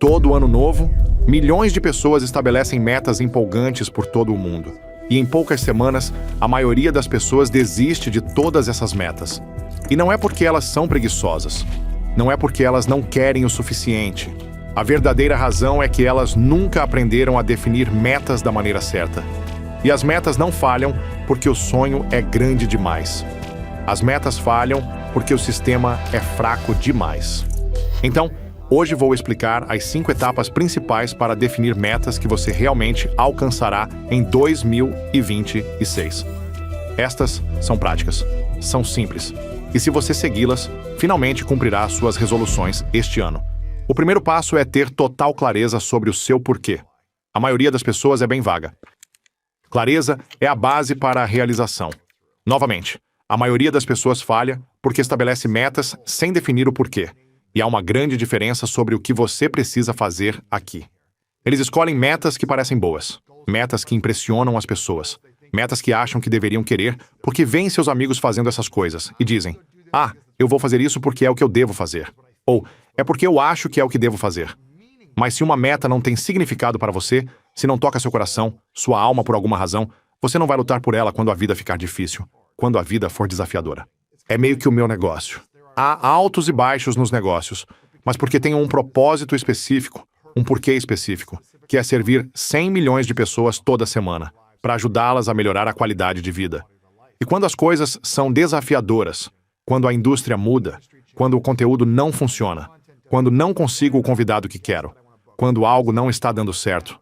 Todo ano novo, milhões de pessoas estabelecem metas empolgantes por todo o mundo. E em poucas semanas, a maioria das pessoas desiste de todas essas metas. E não é porque elas são preguiçosas. Não é porque elas não querem o suficiente. A verdadeira razão é que elas nunca aprenderam a definir metas da maneira certa. E as metas não falham porque o sonho é grande demais. As metas falham porque o sistema é fraco demais. Então, hoje vou explicar as 5 etapas principais para definir metas que você realmente alcançará em 2026. Estas são práticas, são simples, e se você segui-las, finalmente cumprirá suas resoluções este ano. O primeiro passo é ter total clareza sobre o seu porquê. A maioria das pessoas é bem vaga. Clareza é a base para a realização. Novamente, a maioria das pessoas falha porque estabelece metas sem definir o porquê. E há uma grande diferença sobre o que você precisa fazer aqui. Eles escolhem metas que parecem boas, metas que impressionam as pessoas, metas que acham que deveriam querer porque veem seus amigos fazendo essas coisas e dizem: "Ah, eu vou fazer isso porque é o que eu devo fazer." Ou "É porque eu acho que é o que devo fazer." Mas se uma meta não tem significado para você, se não toca seu coração, sua alma por alguma razão, você não vai lutar por ela quando a vida ficar difícil, quando a vida for desafiadora. É meio que o meu negócio. Há altos e baixos nos negócios, mas porque tem um propósito específico, um porquê específico, que é servir 100 milhões de pessoas toda semana, para ajudá-las a melhorar a qualidade de vida. E quando as coisas são desafiadoras, quando a indústria muda, quando o conteúdo não funciona, quando não consigo o convidado que quero, quando algo não está dando certo,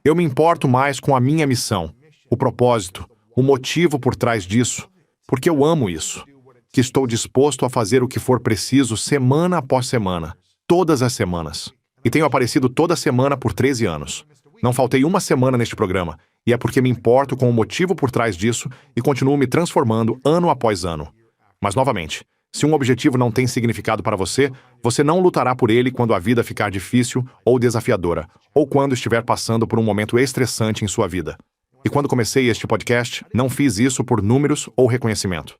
eu me importo mais com a minha missão, o propósito, o motivo por trás disso, porque eu amo isso, que estou disposto a fazer o que for preciso semana após semana, todas as semanas. E tenho aparecido toda semana por 13 anos. Não faltei uma semana neste programa, e é porque me importo com o motivo por trás disso e continuo me transformando ano após ano. Mas, novamente, se um objetivo não tem significado para você, você não lutará por ele quando a vida ficar difícil ou desafiadora, ou quando estiver passando por um momento estressante em sua vida. E quando comecei este podcast, não fiz isso por números ou reconhecimento.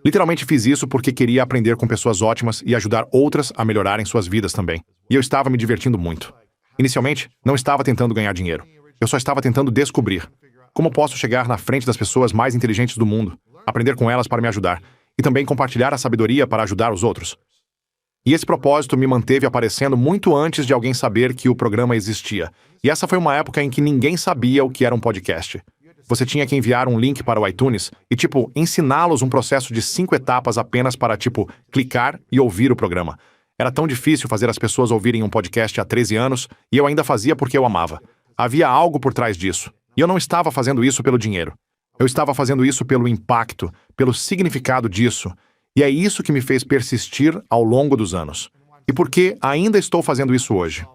Literalmente fiz isso porque queria aprender com pessoas ótimas e ajudar outras a melhorarem suas vidas também. E eu estava me divertindo muito. Inicialmente, não estava tentando ganhar dinheiro. Eu só estava tentando descobrir como posso chegar na frente das pessoas mais inteligentes do mundo, aprender com elas para me ajudar, e também compartilhar a sabedoria para ajudar os outros. E esse propósito me manteve aparecendo muito antes de alguém saber que o programa existia. E essa foi uma época em que ninguém sabia o que era um podcast. Você tinha que enviar um link para o iTunes e, ensiná-los um processo de 5 etapas apenas para, clicar e ouvir o programa. Era tão difícil fazer as pessoas ouvirem um podcast há 13 anos e eu ainda fazia porque eu amava. Havia algo por trás disso. E eu não estava fazendo isso pelo dinheiro. Eu estava fazendo isso pelo impacto, pelo significado disso. E é isso que me fez persistir ao longo dos anos. E por que ainda estou fazendo isso hoje?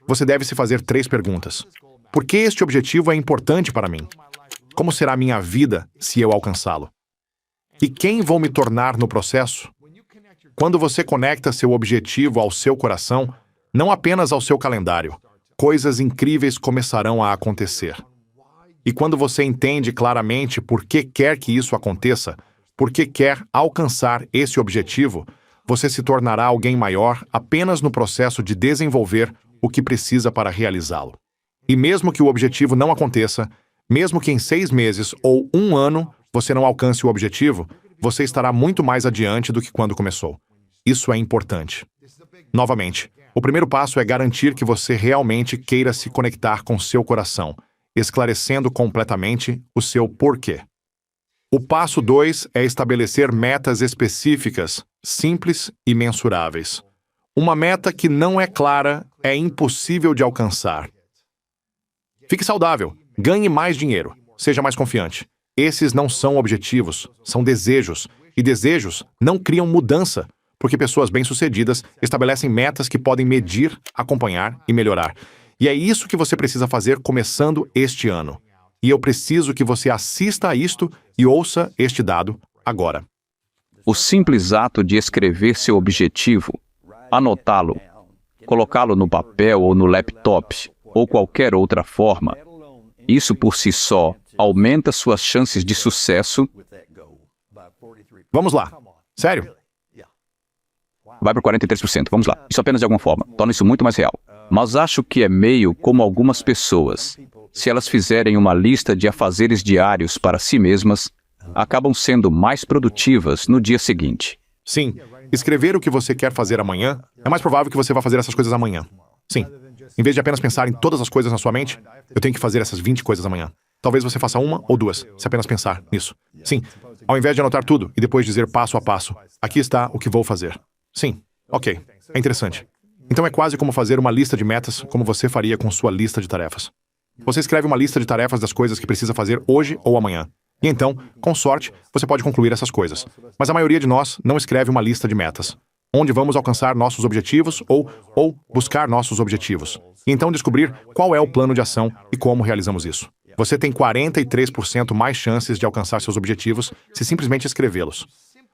Você deve se fazer 3 perguntas. Por que este objetivo é importante para mim? Como será minha vida se eu alcançá-lo? E quem vou me tornar no processo? Quando você conecta seu objetivo ao seu coração, não apenas ao seu calendário, coisas incríveis começarão a acontecer. E quando você entende claramente por que quer que isso aconteça, por que quer alcançar esse objetivo, você se tornará alguém maior apenas no processo de desenvolver o que precisa para realizá-lo. E mesmo que o objetivo não aconteça, mesmo que em 6 meses ou 1 ano você não alcance o objetivo, você estará muito mais adiante do que quando começou. Isso é importante. Novamente, o primeiro passo é garantir que você realmente queira se conectar com seu coração, esclarecendo completamente o seu porquê. O passo 2 é estabelecer metas específicas, simples e mensuráveis. Uma meta que não é clara é impossível de alcançar. Fique saudável, ganhe mais dinheiro, seja mais confiante. Esses não são objetivos, são desejos. E desejos não criam mudança, porque pessoas bem-sucedidas estabelecem metas que podem medir, acompanhar e melhorar. E é isso que você precisa fazer começando este ano. E eu preciso que você assista a isto e ouça este dado agora. O simples ato de escrever seu objetivo, anotá-lo, colocá-lo no papel ou no laptop, ou qualquer outra forma, isso por si só aumenta suas chances de sucesso. Vamos lá. Sério? Vai para 43%. Vamos lá. Isso apenas de alguma forma. Torna isso muito mais real. Mas acho que é meio como algumas pessoas. Se elas fizerem uma lista de afazeres diários para si mesmas, acabam sendo mais produtivas no dia seguinte. Sim, escrever o que você quer fazer amanhã, é mais provável que você vá fazer essas coisas amanhã. Sim. Em vez de apenas pensar em todas as coisas na sua mente, eu tenho que fazer essas 20 coisas amanhã. Talvez você faça uma ou duas, se apenas pensar nisso. Sim. Ao invés de anotar tudo e depois dizer passo a passo, aqui está o que vou fazer. Sim. Ok. É interessante. Então é quase como fazer uma lista de metas, como você faria com sua lista de tarefas. Você escreve uma lista de tarefas das coisas que precisa fazer hoje ou amanhã. E então, com sorte, você pode concluir essas coisas. Mas a maioria de nós não escreve uma lista de metas, onde vamos alcançar nossos objetivos ou buscar nossos objetivos. E então descobrir qual é o plano de ação e como realizamos isso. Você tem 43% mais chances de alcançar seus objetivos se simplesmente escrevê-los.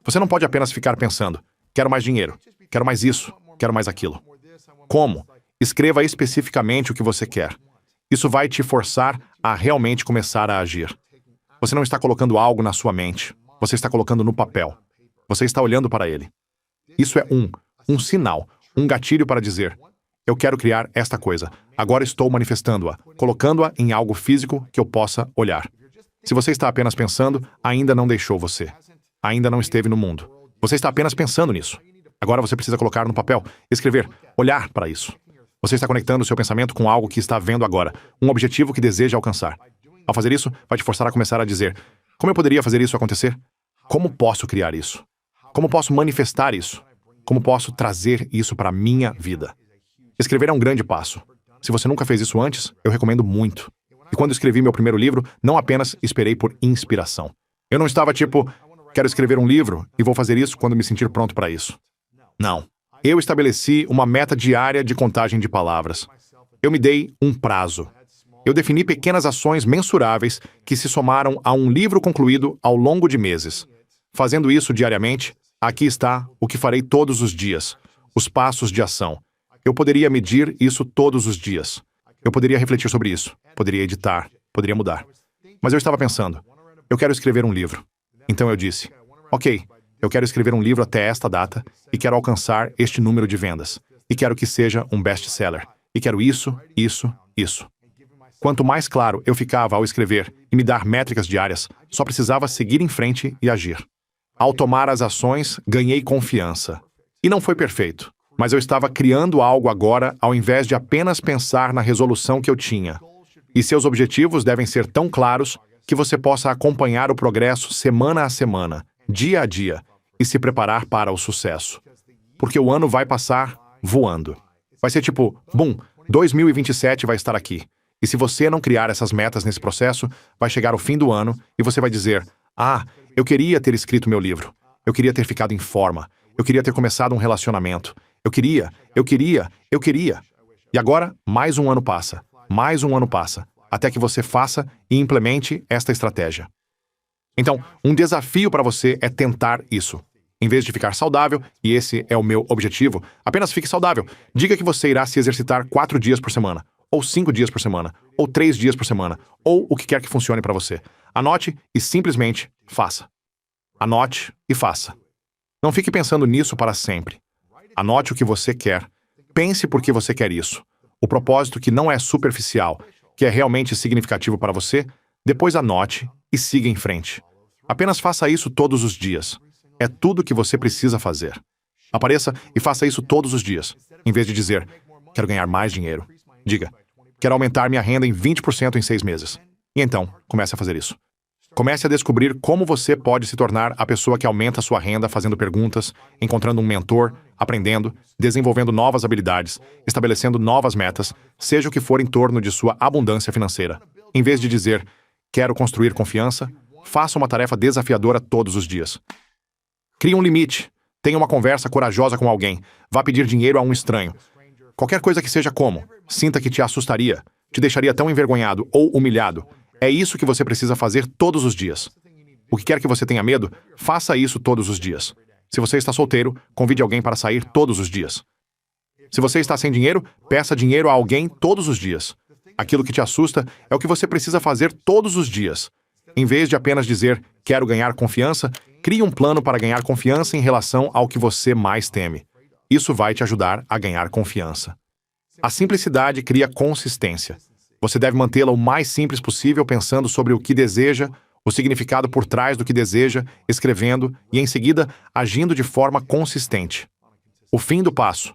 Você não pode apenas ficar pensando, quero mais dinheiro, quero mais isso, quero mais aquilo. Como? Escreva especificamente o que você quer. Isso vai te forçar a realmente começar a agir. Você não está colocando algo na sua mente. Você está colocando no papel. Você está olhando para ele. Isso é um sinal, um gatilho para dizer, eu quero criar esta coisa. Agora estou manifestando-a, colocando-a em algo físico que eu possa olhar. Se você está apenas pensando, ainda não deixou você. Ainda não esteve no mundo. Você está apenas pensando nisso. Agora você precisa colocar no papel, escrever, olhar para isso. Você está conectando o seu pensamento com algo que está vendo agora, um objetivo que deseja alcançar. Ao fazer isso, vai te forçar a começar a dizer, como eu poderia fazer isso acontecer? Como posso criar isso? Como posso manifestar isso? Como posso trazer isso para a minha vida? Escrever é um grande passo. Se você nunca fez isso antes, eu recomendo muito. E quando escrevi meu primeiro livro, não apenas esperei por inspiração. Eu não estava tipo, quero escrever um livro e vou fazer isso quando me sentir pronto para isso. Não. Eu estabeleci uma meta diária de contagem de palavras. Eu me dei um prazo. Eu defini pequenas ações mensuráveis que se somaram a um livro concluído ao longo de meses. Fazendo isso diariamente, aqui está o que farei todos os dias. Os passos de ação. Eu poderia medir isso todos os dias. Eu poderia refletir sobre isso. Poderia editar. Poderia mudar. Mas eu estava pensando, eu quero escrever um livro. Então eu disse, ok, eu quero escrever um livro até esta data e quero alcançar este número de vendas. E quero que seja um best-seller. E quero isso, isso, isso. Quanto mais claro eu ficava ao escrever e me dar métricas diárias, só precisava seguir em frente e agir. Ao tomar as ações, ganhei confiança. E não foi perfeito, mas eu estava criando algo agora ao invés de apenas pensar na resolução que eu tinha. E seus objetivos devem ser tão claros que você possa acompanhar o progresso semana a semana, dia a dia, e se preparar para o sucesso. Porque o ano vai passar voando. Vai ser tipo, bum, 2027 vai estar aqui. E se você não criar essas metas nesse processo, vai chegar o fim do ano e você vai dizer, eu queria ter escrito meu livro. Eu queria ter ficado em forma. Eu queria ter começado um relacionamento. Eu queria. E agora, mais um ano passa. Mais um ano passa. Até que você faça e implemente esta estratégia. Então, um desafio para você é tentar isso. Em vez de ficar saudável, e esse é o meu objetivo, apenas fique saudável. Diga que você irá se exercitar 4 dias por semana. Ou 5 dias por semana, ou 3 dias por semana, ou o que quer que funcione para você. Anote e simplesmente faça. Anote e faça. Não fique pensando nisso para sempre. Anote o que você quer. Pense por que você quer isso. O propósito que não é superficial, que é realmente significativo para você, depois anote e siga em frente. Apenas faça isso todos os dias. É tudo que você precisa fazer. Apareça e faça isso todos os dias, em vez de dizer, quero ganhar mais dinheiro. Diga, quero aumentar minha renda em 20% em 6 meses. E então, comece a fazer isso. Comece a descobrir como você pode se tornar a pessoa que aumenta a sua renda fazendo perguntas, encontrando um mentor, aprendendo, desenvolvendo novas habilidades, estabelecendo novas metas, seja o que for em torno de sua abundância financeira. Em vez de dizer, quero construir confiança, faça uma tarefa desafiadora todos os dias. Crie um limite. Tenha uma conversa corajosa com alguém. Vá pedir dinheiro a um estranho. Qualquer coisa que seja como, sinta que te assustaria, te deixaria tão envergonhado ou humilhado. É isso que você precisa fazer todos os dias. O que quer que você tenha medo, faça isso todos os dias. Se você está solteiro, convide alguém para sair todos os dias. Se você está sem dinheiro, peça dinheiro a alguém todos os dias. Aquilo que te assusta é o que você precisa fazer todos os dias. Em vez de apenas dizer, quero ganhar confiança, crie um plano para ganhar confiança em relação ao que você mais teme. Isso vai te ajudar a ganhar confiança. A simplicidade cria consistência. Você deve mantê-la o mais simples possível, pensando sobre o que deseja, o significado por trás do que deseja, escrevendo e, em seguida, agindo de forma consistente. O fim do passo.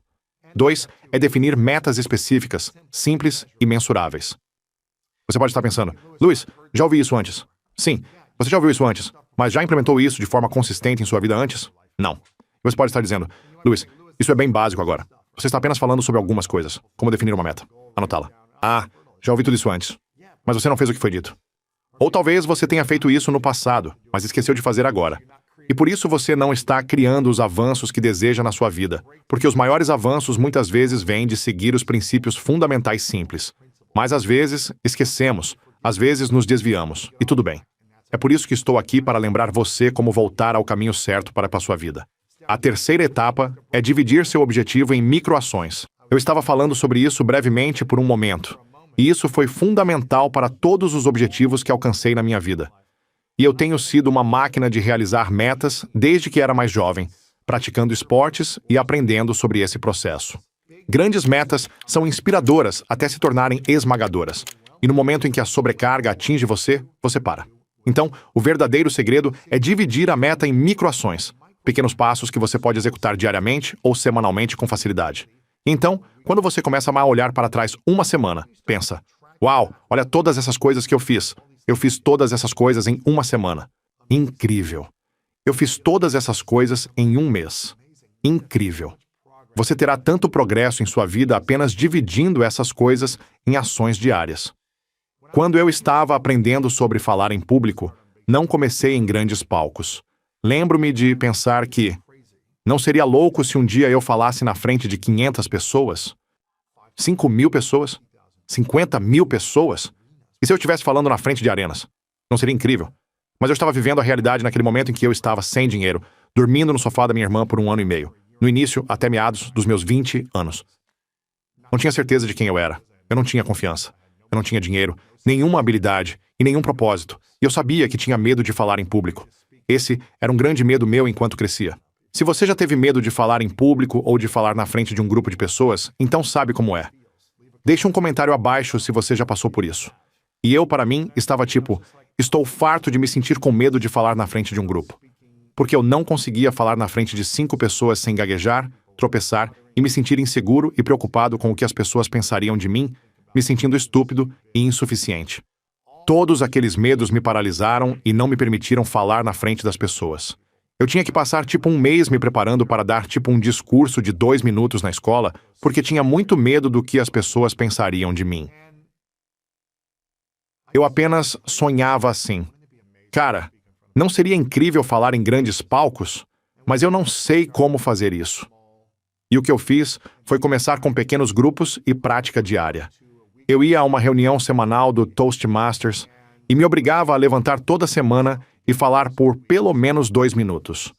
2. É definir metas específicas, simples e mensuráveis. Você pode estar pensando, Luiz, já ouvi isso antes. Sim, você já ouviu isso antes, mas já implementou isso de forma consistente em sua vida antes? Não. Você pode estar dizendo, Luiz, isso é bem básico agora. Você está apenas falando sobre algumas coisas, como definir uma meta. Anotá-la. Ah, já ouvi tudo isso antes. Mas você não fez o que foi dito. Ou talvez você tenha feito isso no passado, mas esqueceu de fazer agora. E por isso você não está criando os avanços que deseja na sua vida, porque os maiores avanços muitas vezes vêm de seguir os princípios fundamentais simples. Mas às vezes esquecemos, às vezes nos desviamos, e tudo bem. É por isso que estou aqui para lembrar você como voltar ao caminho certo para a sua vida. A terceira etapa é dividir seu objetivo em microações. Eu estava falando sobre isso brevemente por um momento, e isso foi fundamental para todos os objetivos que alcancei na minha vida. E eu tenho sido uma máquina de realizar metas desde que era mais jovem, praticando esportes e aprendendo sobre esse processo. Grandes metas são inspiradoras até se tornarem esmagadoras. E no momento em que a sobrecarga atinge você, você para. Então, o verdadeiro segredo é dividir a meta em microações, pequenos passos que você pode executar diariamente ou semanalmente com facilidade. Então, quando você começa a olhar para trás uma semana, pensa, uau, olha todas essas coisas que eu fiz. Eu fiz todas essas coisas em uma semana. Incrível. Eu fiz todas essas coisas em um mês. Incrível. Você terá tanto progresso em sua vida apenas dividindo essas coisas em ações diárias. Quando eu estava aprendendo sobre falar em público, não comecei em grandes palcos. Lembro-me de pensar que não seria louco se um dia eu falasse na frente de 500 pessoas? 5.000 pessoas? 50.000 pessoas? E se eu estivesse falando na frente de arenas? Não seria incrível? Mas eu estava vivendo a realidade naquele momento em que eu estava sem dinheiro, dormindo no sofá da minha irmã por 1 ano e meio. No início, até meados dos meus 20 anos. Não tinha certeza de quem eu era. Eu não tinha confiança. Eu não tinha dinheiro, nenhuma habilidade e nenhum propósito. E eu sabia que tinha medo de falar em público. Esse era um grande medo meu enquanto crescia. Se você já teve medo de falar em público ou de falar na frente de um grupo de pessoas, então sabe como é. Deixe um comentário abaixo se você já passou por isso. E eu, para mim, estava tipo, estou farto de me sentir com medo de falar na frente de um grupo. Porque eu não conseguia falar na frente de 5 pessoas sem gaguejar, tropeçar e me sentir inseguro e preocupado com o que as pessoas pensariam de mim, me sentindo estúpido e insuficiente. Todos aqueles medos me paralisaram e não me permitiram falar na frente das pessoas. Eu tinha que passar tipo 1 mês me preparando para dar tipo um discurso de 2 minutos na escola, porque tinha muito medo do que as pessoas pensariam de mim. Eu apenas sonhava assim. Cara, não seria incrível falar em grandes palcos? Mas eu não sei como fazer isso. E o que eu fiz foi começar com pequenos grupos e prática diária. Eu ia a uma reunião semanal do Toastmasters e me obrigava a levantar toda semana e falar por pelo menos 2 minutos.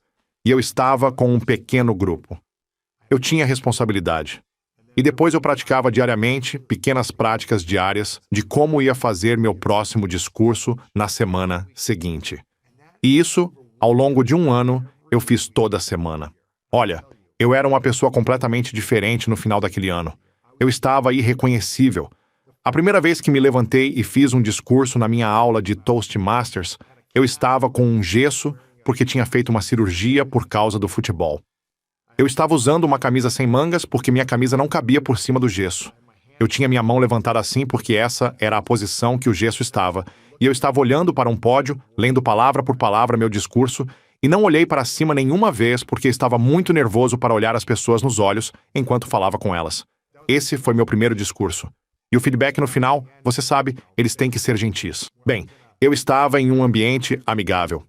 E eu estava com um pequeno grupo. Eu tinha responsabilidade. E depois eu praticava diariamente pequenas práticas diárias de como ia fazer meu próximo discurso na semana seguinte. E isso, ao longo de 1 ano, eu fiz toda semana. Olha, eu era uma pessoa completamente diferente no final daquele ano. Eu estava irreconhecível. A primeira vez que me levantei e fiz um discurso na minha aula de Toastmasters, eu estava com um gesso porque tinha feito uma cirurgia por causa do futebol. Eu estava usando uma camisa sem mangas porque minha camisa não cabia por cima do gesso. Eu tinha minha mão levantada assim porque essa era a posição que o gesso estava, e eu estava olhando para um pódio, lendo palavra por palavra meu discurso, e não olhei para cima nenhuma vez porque estava muito nervoso para olhar as pessoas nos olhos enquanto falava com elas. Esse foi meu primeiro discurso. E o feedback no final, você sabe, eles têm que ser gentis. Bem, eu estava em um ambiente amigável.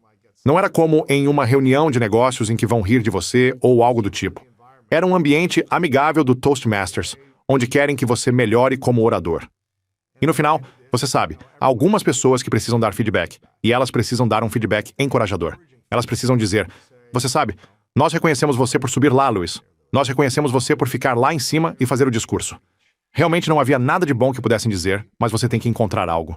Não era como em uma reunião de negócios em que vão rir de você ou algo do tipo. Era um ambiente amigável do Toastmasters, onde querem que você melhore como orador. E no final, você sabe, há algumas pessoas que precisam dar feedback, e elas precisam dar um feedback encorajador. Elas precisam dizer, você sabe, nós reconhecemos você por subir lá, Luiz. Nós reconhecemos você por ficar lá em cima e fazer o discurso. Realmente não havia nada de bom que pudessem dizer, mas você tem que encontrar algo.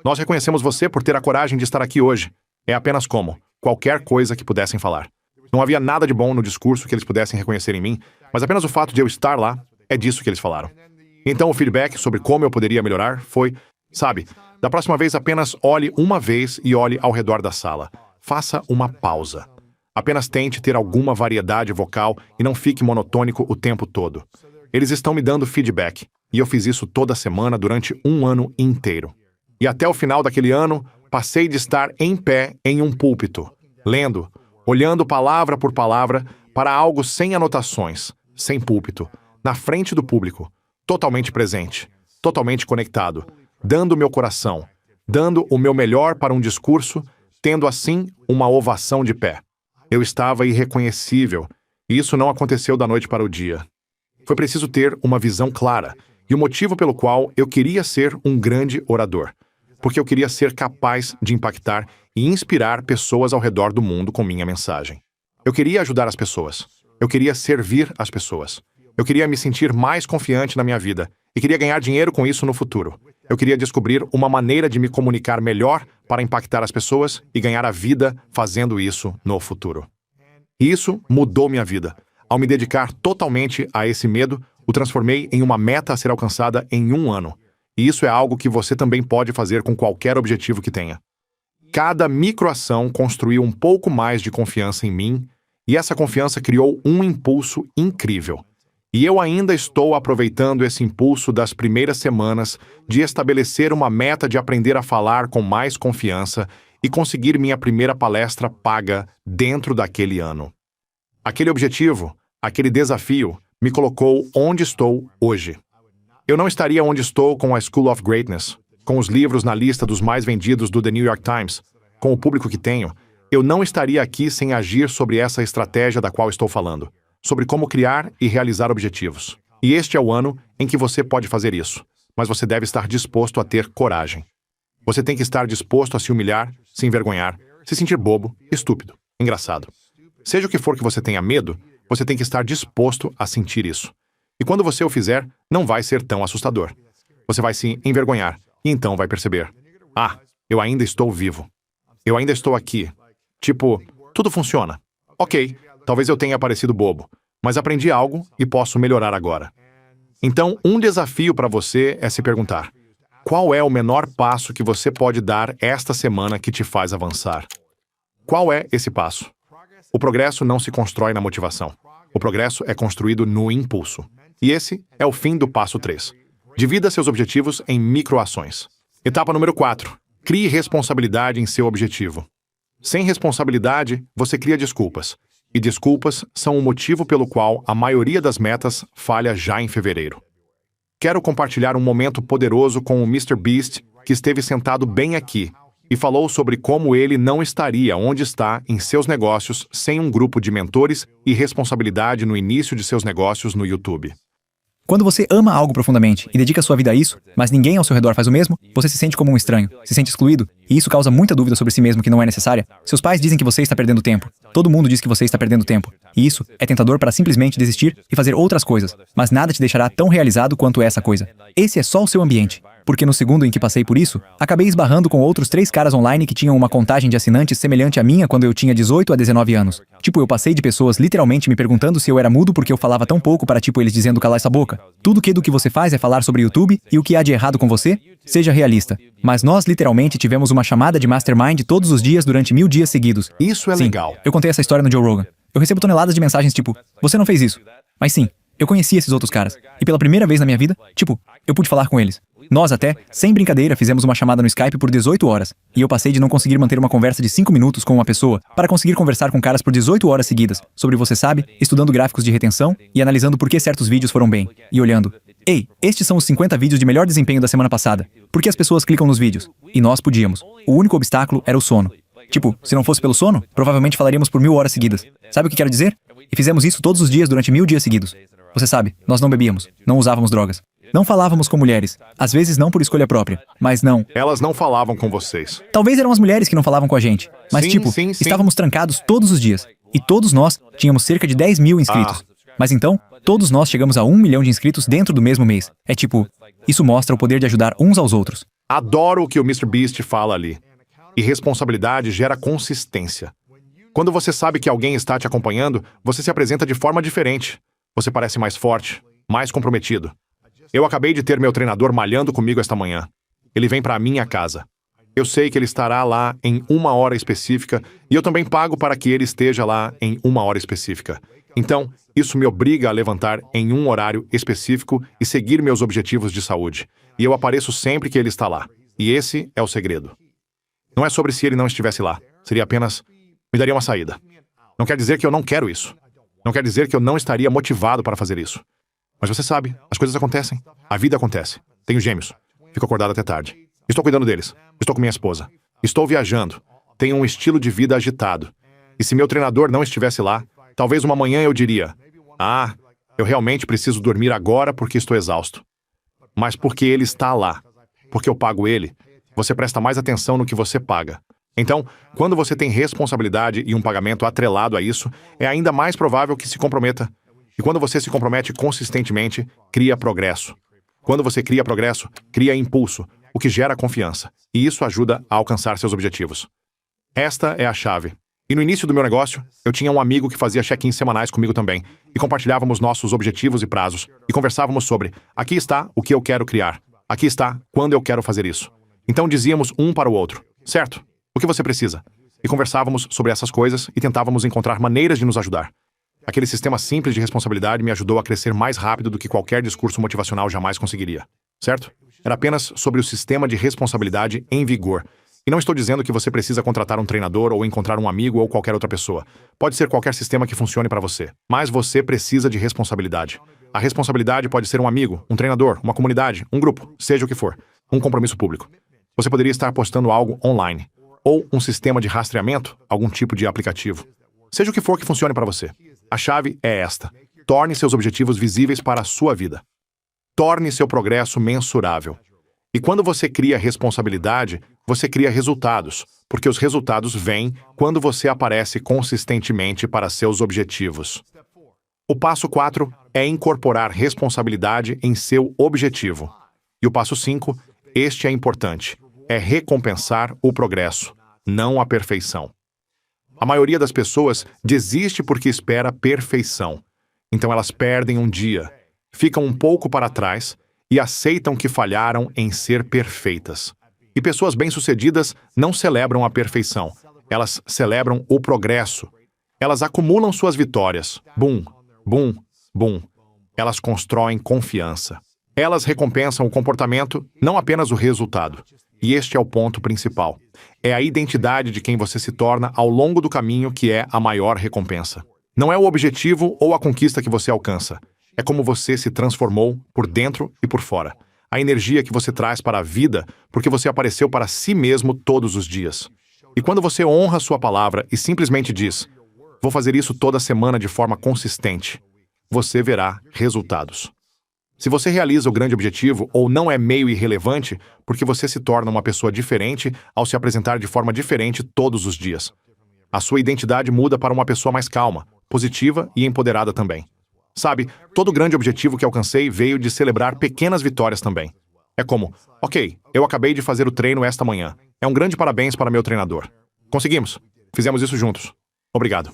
Nós reconhecemos você por ter a coragem de estar aqui hoje. É apenas como qualquer coisa que pudessem falar. Não havia nada de bom no discurso que eles pudessem reconhecer em mim, mas apenas o fato de eu estar lá, é disso que eles falaram. Então o feedback sobre como eu poderia melhorar foi, sabe, da próxima vez apenas olhe uma vez e olhe ao redor da sala. Faça uma pausa. Apenas tente ter alguma variedade vocal e não fique monotônico o tempo todo. Eles estão me dando feedback, e eu fiz isso toda semana durante um ano inteiro. E até o final daquele ano, passei de estar em pé em um púlpito, lendo, olhando palavra por palavra para algo sem anotações, sem púlpito, na frente do público, totalmente presente, totalmente conectado, dando meu coração, dando o meu melhor para um discurso, tendo assim uma ovação de pé. Eu estava irreconhecível, e isso não aconteceu da noite para o dia. Foi preciso ter uma visão clara, e o motivo pelo qual eu queria ser um grande orador. Porque eu queria ser capaz de impactar e inspirar pessoas ao redor do mundo com minha mensagem. Eu queria ajudar as pessoas. Eu queria servir as pessoas. Eu queria me sentir mais confiante na minha vida e queria ganhar dinheiro com isso no futuro. Eu queria descobrir uma maneira de me comunicar melhor para impactar as pessoas e ganhar a vida fazendo isso no futuro. E isso mudou minha vida. Ao me dedicar totalmente a esse medo, o transformei em uma meta a ser alcançada em um ano. E isso é algo que você também pode fazer com qualquer objetivo que tenha. Cada microação construiu um pouco mais de confiança em mim, e essa confiança criou um impulso incrível. E eu ainda estou aproveitando esse impulso das primeiras semanas de estabelecer uma meta de aprender a falar com mais confiança e conseguir minha primeira palestra paga dentro daquele ano. Aquele objetivo, aquele desafio, me colocou onde estou hoje. Eu não estaria onde estou com a School of Greatness, com os livros na lista dos mais vendidos do The New York Times, com o público que tenho. Eu não estaria aqui sem agir sobre essa estratégia da qual estou falando, sobre como criar e realizar objetivos. E este é o ano em que você pode fazer isso, mas você deve estar disposto a ter coragem. Você tem que estar disposto a se humilhar, se envergonhar, se sentir bobo, estúpido, engraçado. Seja o que for que você tenha medo, você tem que estar disposto a sentir isso. E quando você o fizer, não vai ser tão assustador. Você vai se envergonhar e então vai perceber: ah, eu ainda estou vivo. Eu ainda estou aqui. Tipo, tudo funciona. Ok, talvez eu tenha parecido bobo, mas aprendi algo e posso melhorar agora. Então, um desafio para você é se perguntar: qual é o menor passo que você pode dar esta semana que te faz avançar? Qual é esse passo? O progresso não se constrói na motivação. O progresso é construído no impulso. E esse é o fim do passo 3. Divida seus objetivos em microações. Etapa número 4. Crie responsabilidade em seu objetivo. Sem responsabilidade, você cria desculpas. E desculpas são o motivo pelo qual a maioria das metas falha já em fevereiro. Quero compartilhar um momento poderoso com o Mr. Beast, que esteve sentado bem aqui, e falou sobre como ele não estaria onde está em seus negócios sem um grupo de mentores e responsabilidade no início de seus negócios no YouTube. Quando você ama algo profundamente e dedica sua vida a isso, mas ninguém ao seu redor faz o mesmo, você se sente como um estranho, se sente excluído, e isso causa muita dúvida sobre si mesmo que não é necessária. Seus pais dizem que você está perdendo tempo. Todo mundo diz que você está perdendo tempo. E isso é tentador para simplesmente desistir e fazer outras coisas, mas nada te deixará tão realizado quanto essa coisa. Esse é só o seu ambiente. Porque no segundo em que passei por isso, acabei esbarrando com outros 3 caras online que tinham uma contagem de assinantes semelhante à minha quando eu tinha 18 a 19 anos. Tipo, eu passei de pessoas literalmente me perguntando se eu era mudo porque eu falava tão pouco para tipo eles dizendo calar essa boca. Tudo do que você faz é falar sobre YouTube e o que há de errado com você? Seja realista. Mas nós literalmente tivemos uma chamada de mastermind todos os dias durante 1000 dias seguidos. Isso é sim, legal. Eu contei essa história no Joe Rogan. Eu recebo toneladas de mensagens tipo, você não fez isso. Mas sim, eu conheci esses outros caras. E pela primeira vez na minha vida, tipo, eu pude falar com eles. Nós até, sem brincadeira, fizemos uma chamada no Skype por 18 horas. E eu passei de não conseguir manter uma conversa de 5 minutos com uma pessoa para conseguir conversar com caras por 18 horas seguidas, sobre você sabe, estudando gráficos de retenção e analisando por que certos vídeos foram bem. E olhando, ei, estes são os 50 vídeos de melhor desempenho da semana passada. Por que as pessoas clicam nos vídeos? E nós podíamos. O único obstáculo era o sono. Tipo, se não fosse pelo sono, provavelmente falaríamos por 1000 horas seguidas. Sabe o que quero dizer? E fizemos isso todos os dias durante 1000 dias seguidos. Você sabe, nós não bebíamos, não usávamos drogas. Não falávamos com mulheres, às vezes não por escolha própria, mas não. Elas não falavam com vocês. Talvez eram as mulheres que não falavam com a gente, mas Sim. estávamos trancados todos os dias. E todos nós tínhamos cerca de 10 mil inscritos. Mas então, todos nós chegamos a 1 milhão de inscritos dentro do mesmo mês. É tipo, isso mostra o poder de ajudar uns aos outros. Adoro o que o Mr. Beast fala ali. E responsabilidade gera consistência. Quando você sabe que alguém está te acompanhando, você se apresenta de forma diferente. Você parece mais forte, mais comprometido. Eu acabei de ter meu treinador malhando comigo esta manhã. Ele vem para a minha casa. Eu sei que ele estará lá em 1 hora específica e eu também pago para que ele esteja lá em 1 hora específica. Então, isso me obriga a levantar em um horário específico e seguir meus objetivos de saúde. E eu apareço sempre que ele está lá. E esse é o segredo. Não é sobre se ele não estivesse lá. Seria apenas, me daria uma saída. Não quer dizer que eu não quero isso. Não quer dizer que eu não estaria motivado para fazer isso. Mas você sabe, as coisas acontecem. A vida acontece. Tenho gêmeos. Fico acordado até tarde. Estou cuidando deles. Estou com minha esposa. Estou viajando. Tenho um estilo de vida agitado. E se meu treinador não estivesse lá, talvez uma manhã eu diria, eu realmente preciso dormir agora porque estou exausto. Mas porque ele está lá, porque eu pago ele, você presta mais atenção no que você paga. Então, quando você tem responsabilidade e um pagamento atrelado a isso, é ainda mais provável que se comprometa. E quando você se compromete consistentemente, cria progresso. Quando você cria progresso, cria impulso, o que gera confiança. E isso ajuda a alcançar seus objetivos. Esta é a chave. E no início do meu negócio, eu tinha um amigo que fazia check-ins semanais comigo também, e compartilhávamos nossos objetivos e prazos, e conversávamos sobre, aqui está o que eu quero criar, aqui está quando eu quero fazer isso. Então dizíamos um para o outro, certo? O que você precisa? E conversávamos sobre essas coisas e tentávamos encontrar maneiras de nos ajudar. Aquele sistema simples de responsabilidade me ajudou a crescer mais rápido do que qualquer discurso motivacional jamais conseguiria, certo? Era apenas sobre o sistema de responsabilidade em vigor. E não estou dizendo que você precisa contratar um treinador ou encontrar um amigo ou qualquer outra pessoa. Pode ser qualquer sistema que funcione para você. Mas você precisa de responsabilidade. A responsabilidade pode ser um amigo, um treinador, uma comunidade, um grupo, seja o que for. Um compromisso público. Você poderia estar postando algo online. Ou um sistema de rastreamento, algum tipo de aplicativo. Seja o que for que funcione para você. A chave é esta. Torne seus objetivos visíveis para a sua vida. Torne seu progresso mensurável. E quando você cria responsabilidade, você cria resultados, porque os resultados vêm quando você aparece consistentemente para seus objetivos. O passo 4 é incorporar responsabilidade em seu objetivo. E o passo 5, este é importante, é recompensar o progresso, não a perfeição. A maioria das pessoas desiste porque espera perfeição. Então elas perdem um dia, ficam um pouco para trás e aceitam que falharam em ser perfeitas. E pessoas bem-sucedidas não celebram a perfeição. Elas celebram o progresso. Elas acumulam suas vitórias. Bum, bum, bum. Elas constroem confiança. Elas recompensam o comportamento, não apenas o resultado. E este é o ponto principal. É a identidade de quem você se torna ao longo do caminho que é a maior recompensa. Não é o objetivo ou a conquista que você alcança. É como você se transformou por dentro e por fora. A energia que você traz para a vida porque você apareceu para si mesmo todos os dias. E quando você honra sua palavra e simplesmente diz, vou fazer isso toda semana de forma consistente, você verá resultados. Se você realiza o grande objetivo ou não é meio irrelevante, porque você se torna uma pessoa diferente ao se apresentar de forma diferente todos os dias. A sua identidade muda para uma pessoa mais calma, positiva e empoderada também. Sabe, todo grande objetivo que alcancei veio de celebrar pequenas vitórias também. É como, ok, eu acabei de fazer o treino esta manhã. É um grande parabéns para meu treinador. Conseguimos. Fizemos isso juntos. Obrigado.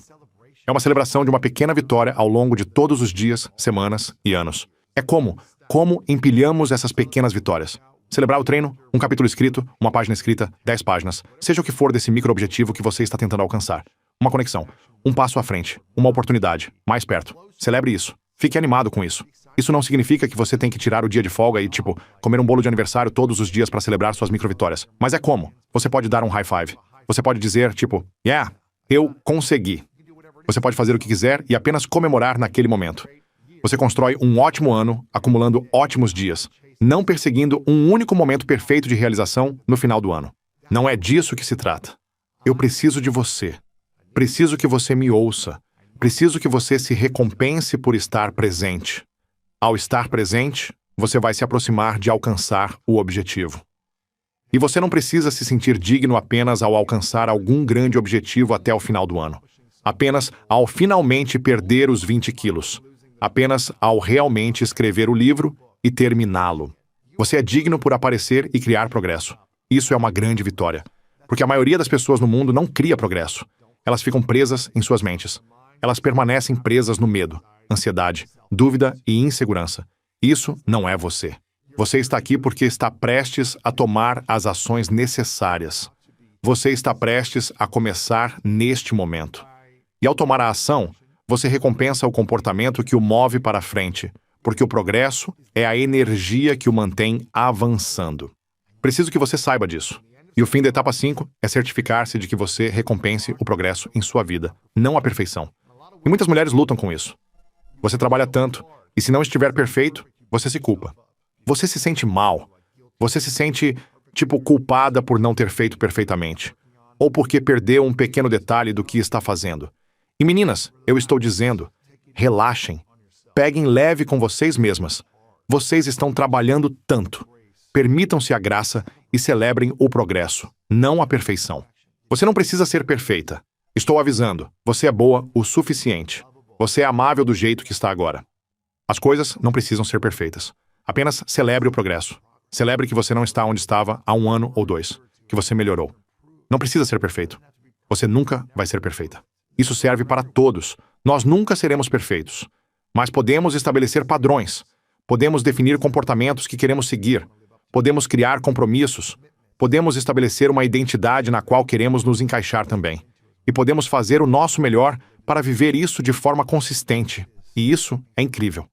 É uma celebração de uma pequena vitória ao longo de todos os dias, semanas e anos. É como empilhamos essas pequenas vitórias. Celebrar o treino, um capítulo escrito, uma página escrita, 10 páginas. Seja o que for desse micro-objetivo que você está tentando alcançar. Uma conexão, um passo à frente, uma oportunidade, mais perto. Celebre isso. Fique animado com isso. Isso não significa que você tem que tirar o dia de folga e, comer um bolo de aniversário todos os dias para celebrar suas micro-vitórias. Mas é como. Você pode dar um high five. Você pode dizer, yeah, eu consegui. Você pode fazer o que quiser e apenas comemorar naquele momento. Você constrói um ótimo ano, acumulando ótimos dias, não perseguindo um único momento perfeito de realização no final do ano. Não é disso que se trata. Eu preciso de você. Preciso que você me ouça. Preciso que você se recompense por estar presente. Ao estar presente, você vai se aproximar de alcançar o objetivo. E você não precisa se sentir digno apenas ao alcançar algum grande objetivo até o final do ano. Apenas ao finalmente perder os 20 quilos. Apenas ao realmente escrever o livro e terminá-lo. Você é digno por aparecer e criar progresso. Isso é uma grande vitória. Porque a maioria das pessoas no mundo não cria progresso. Elas ficam presas em suas mentes. Elas permanecem presas no medo, ansiedade, dúvida e insegurança. Isso não é você. Você está aqui porque está prestes a tomar as ações necessárias. Você está prestes a começar neste momento. E ao tomar a ação, você recompensa o comportamento que o move para frente, porque o progresso é a energia que o mantém avançando. Preciso que você saiba disso. E o fim da etapa 5 é certificar-se de que você recompense o progresso em sua vida, não a perfeição. E muitas mulheres lutam com isso. Você trabalha tanto, e se não estiver perfeito, você se culpa. Você se sente mal. Você se sente, culpada por não ter feito perfeitamente. Ou porque perdeu um pequeno detalhe do que está fazendo. E meninas, eu estou dizendo, relaxem. Peguem leve com vocês mesmas. Vocês estão trabalhando tanto. Permitam-se a graça e celebrem o progresso, não a perfeição. Você não precisa ser perfeita. Estou avisando, você é boa o suficiente. Você é amável do jeito que está agora. As coisas não precisam ser perfeitas. Apenas celebre o progresso. Celebre que você não está onde estava há 1 ano ou 2, que você melhorou. Não precisa ser perfeito. Você nunca vai ser perfeita. Isso serve para todos. Nós nunca seremos perfeitos. Mas podemos estabelecer padrões. Podemos definir comportamentos que queremos seguir. Podemos criar compromissos. Podemos estabelecer uma identidade na qual queremos nos encaixar também. E podemos fazer o nosso melhor para viver isso de forma consistente. E isso é incrível.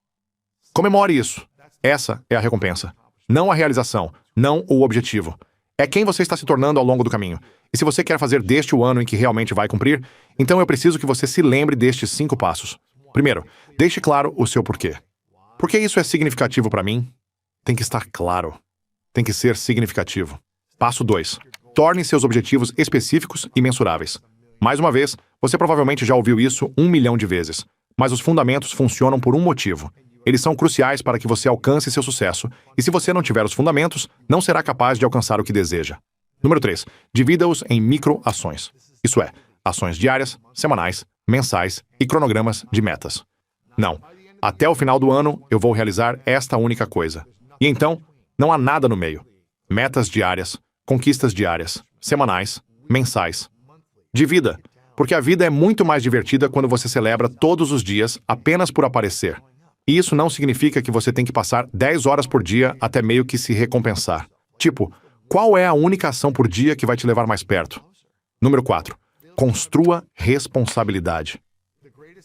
Comemore isso. Essa é a recompensa. Não a realização. Não o objetivo. É quem você está se tornando ao longo do caminho. E se você quer fazer deste o ano em que realmente vai cumprir, então eu preciso que você se lembre destes 5 passos. Primeiro, deixe claro o seu porquê. Por que isso é significativo para mim? Tem que estar claro. Tem que ser significativo. Passo 2. Torne seus objetivos específicos e mensuráveis. Mais uma vez, você provavelmente já ouviu isso 1 milhão de vezes. Mas os fundamentos funcionam por um motivo. Eles são cruciais para que você alcance seu sucesso, e se você não tiver os fundamentos, não será capaz de alcançar o que deseja. Número 3. Divida-os em micro-ações. Isso é, ações diárias, semanais, mensais e cronogramas de metas. Não. Até o final do ano, eu vou realizar esta única coisa. E então, não há nada no meio. Metas diárias, conquistas diárias, semanais, mensais. Divida, porque a vida é muito mais divertida quando você celebra todos os dias apenas por aparecer. E isso não significa que você tem que passar 10 horas por dia até meio que se recompensar. Qual é a única ação por dia que vai te levar mais perto? Número 4. Construa responsabilidade.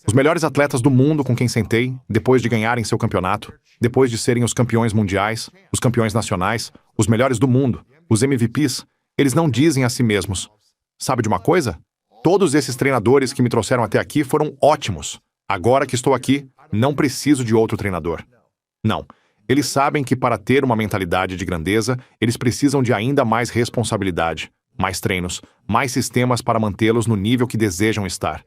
Os melhores atletas do mundo com quem sentei, depois de ganharem seu campeonato, depois de serem os campeões mundiais, os campeões nacionais, os melhores do mundo, os MVPs, eles não dizem a si mesmos: sabe de uma coisa? Todos esses treinadores que me trouxeram até aqui foram ótimos. Agora que estou aqui, não preciso de outro treinador. Não. Eles sabem que para ter uma mentalidade de grandeza, eles precisam de ainda mais responsabilidade, mais treinos, mais sistemas para mantê-los no nível que desejam estar.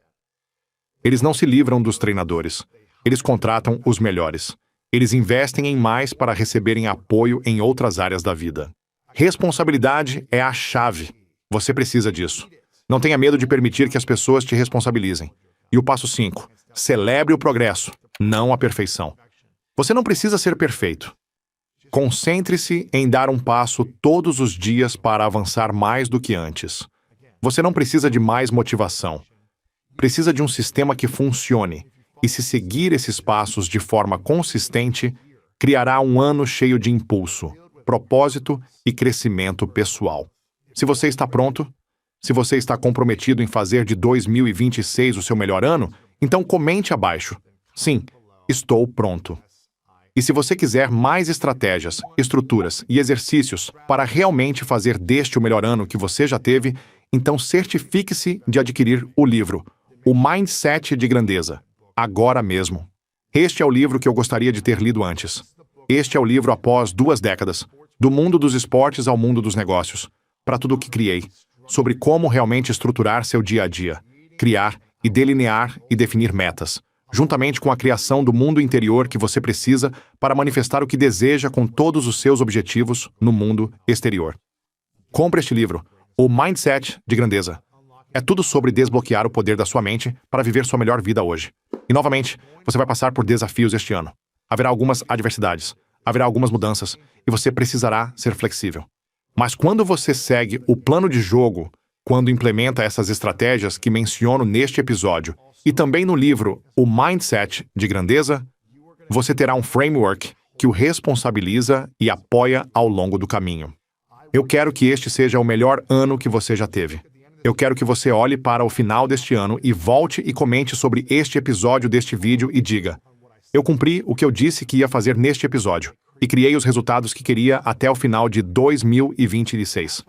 Eles não se livram dos treinadores. Eles contratam os melhores. Eles investem em mais para receberem apoio em outras áreas da vida. Responsabilidade é a chave. Você precisa disso. Não tenha medo de permitir que as pessoas te responsabilizem. E o passo 5. Celebre o progresso, não a perfeição. Você não precisa ser perfeito. Concentre-se em dar um passo todos os dias para avançar mais do que antes. Você não precisa de mais motivação. Precisa de um sistema que funcione. E se seguir esses passos de forma consistente, criará um ano cheio de impulso, propósito e crescimento pessoal. Se você está pronto, se você está comprometido em fazer de 2026 o seu melhor ano, então comente abaixo: sim, estou pronto. E se você quiser mais estratégias, estruturas e exercícios para realmente fazer deste o melhor ano que você já teve, então certifique-se de adquirir o livro O Mindset de Grandeza, agora mesmo. Este é o livro que eu gostaria de ter lido antes. Este é o livro após 2 décadas, do mundo dos esportes ao mundo dos negócios, para tudo o que criei, sobre como realmente estruturar seu dia a dia, criar e delinear e definir metas, juntamente com a criação do mundo interior que você precisa para manifestar o que deseja com todos os seus objetivos no mundo exterior. Compre este livro, O Mindset de Grandeza. É tudo sobre desbloquear o poder da sua mente para viver sua melhor vida hoje. E, novamente, você vai passar por desafios este ano. Haverá algumas adversidades, haverá algumas mudanças, e você precisará ser flexível. Mas quando você segue o plano de jogo, quando implementa essas estratégias que menciono neste episódio, e também no livro O Mindset de Grandeza, você terá um framework que o responsabiliza e apoia ao longo do caminho. Eu quero que este seja o melhor ano que você já teve. Eu quero que você olhe para o final deste ano e volte e comente sobre este episódio deste vídeo e diga: eu cumpri o que eu disse que ia fazer neste episódio e criei os resultados que queria até o final de 2026.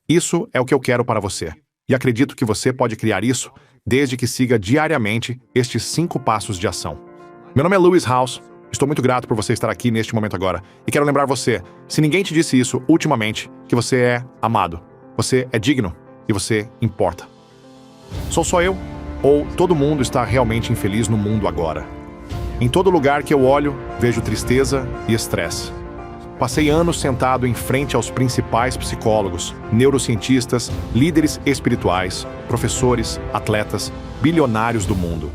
Isso é o que eu quero para você. E acredito que você pode criar isso desde que siga diariamente estes 5 passos de ação. Meu nome é Lewis House. Estou muito grato por você estar aqui neste momento agora. E quero lembrar você, se ninguém te disse isso ultimamente, que você é amado. Você é digno e você importa. Sou só eu? Ou todo mundo está realmente infeliz no mundo agora? Em todo lugar que eu olho, vejo tristeza e estresse. Passei anos sentado em frente aos principais psicólogos, neurocientistas, líderes espirituais, professores, atletas, bilionários do mundo.